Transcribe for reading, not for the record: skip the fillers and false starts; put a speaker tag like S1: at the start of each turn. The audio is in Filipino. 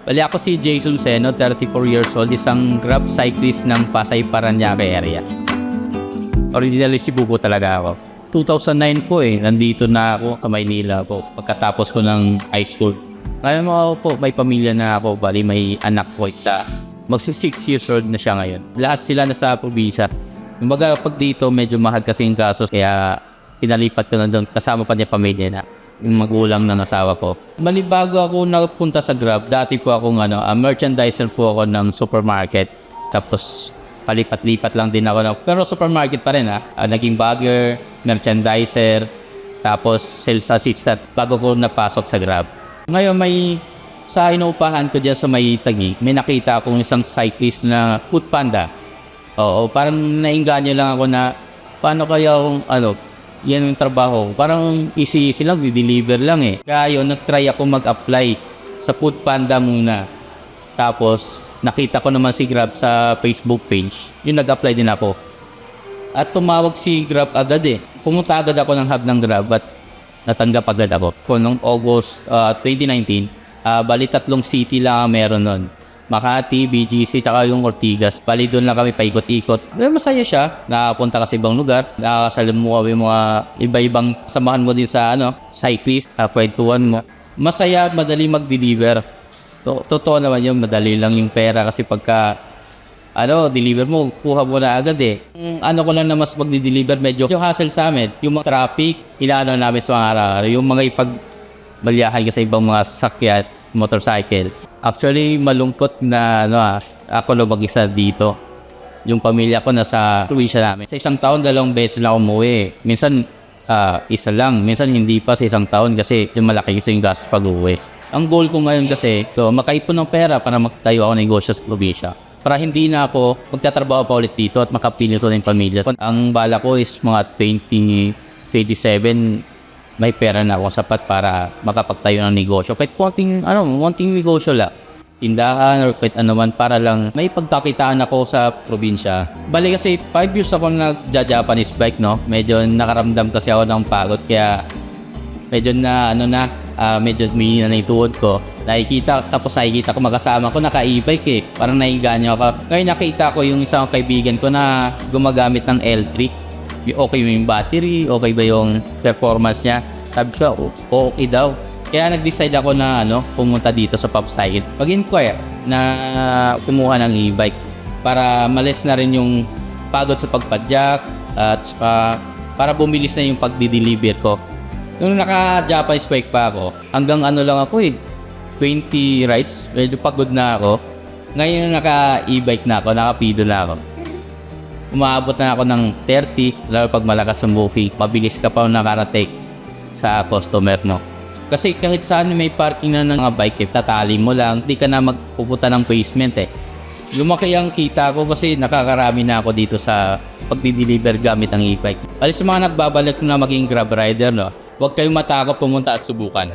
S1: Bali ako si Jason Seno, 34 years old, isang Grab cyclist ng Pasay Paranaque area. Originally Cebu talaga ako. 2009 po nandito na ako sa Maynila po pagkatapos ko ng high school. Ngayon ako po, may pamilya na ako, bali may anak ko isa. Magsi 6 years old na siya ngayon. Lahat sila nasa probinsya. Kumbaga pag dito medyo mahal kasi yung gasos kaya pinalipat ko na doon kasama pa niya pamilya na. Yung magulang ng asawa ko. Bali bago ako napunta sa Grab, dati po akong merchandiser po ako ng supermarket. Tapos palipat-lipat lang din ako. Pero supermarket pa rin naging bagger, merchandiser, tapos sales assistant bago ko napasok sa Grab. Ngayon sa inuupahan ko dyan sa may Taguig, may nakita akong isang cyclist na food panda. Oo, parang nainganyo lang ako na paano kaya akong yan yung trabaho. Parang easy lang, di-deliver lang Kaya yun, nag-try ako mag-apply sa food panda muna. Tapos nakita ko naman si Grab sa Facebook page. Yung nag-apply din ako. At tumawag si Grab agad Pumunta agad ako ng hub ng Grab at natanggap agad ako. Noong August 2019, bali 3 city lang meron nun. Makati, BGC, tsaka yung Ortigas. Bali doon lang kami paikot-ikot. Masaya siya. Nakapunta ka sa ibang lugar. Nakakasalamuha yung mga iba-ibang samahan mo din sa cyclist, kwentuhan mo. Masaya, madali mag-deliver. Totoo naman yun, madali lang yung pera kasi pagka deliver mo, kuha mo na agad ko lang na mas mag-deliver, medyo yung hassle sa amin, yung mga traffic, inaano namin sa mga araw, yung mga ipagbalyahan ka sa ibang mga sasakyan, motorcycle. Actually, malungkot na ako lang mag-isa dito. Yung pamilya ko nasa probinsya namin. Sa isang taon, 2 beses na umuwi. Minsan, isa lang. Minsan, hindi pa sa isang taon kasi yung malaki yung gastos pag-uwi. Ang goal ko ngayon kasi, makaipon ng pera para magtayo ako ng negosyo sa probinsya. Para hindi na ako magtatrabaho pa ulit dito at makapili ko ng pamilya. Ang bala ko is mga 2027, may pera na ako sapat para makapagtayo ng negosyo. Kahit konting negosyo lang. Tindahan or kahit anuman para lang may pagkakitaan ako sa probinsya. Bali kasi 5 years ako nagja-Japanese bike Medyo nakaramdam kasi ako ng pagod kaya medyo medyo minina na yung tuhod ko. Nakikita ko magkasama ko naka-e-bike Parang naiganyo ako. Ngayon nakita ko yung isang kaibigan ko na gumagamit ng L3. Okay yung battery, okay ba yung performance niya. Sabi ko, okay daw. Kaya nag-decide ako na pumunta dito sa PopCycle. Pag-inquire na kumuha ng e-bike para malis na rin yung pagod sa pagpadyak at para bumilis na yung pagdi-deliver ko. Nung naka-Japanese bike pa ako, hanggang lang ako 20 rides, medyo pagod na ako. Ngayon naka-e-bike na ako, naka-pido na ako. Umaabot na ako ng 30, lalo pag malakas ang movie, mabilis ka pa nakarating sa customer Kasi kahit saan may parking na ng mga bike tatali mo lang, hindi ka na magpupunta ng basement Lumaki ang kita ko kasi nakakarami na ako dito sa pagdi-deliver gamit ang e-bike. Alis sa mga nagbabalik na maging Grab rider huwag kayong matakot pumunta at subukan.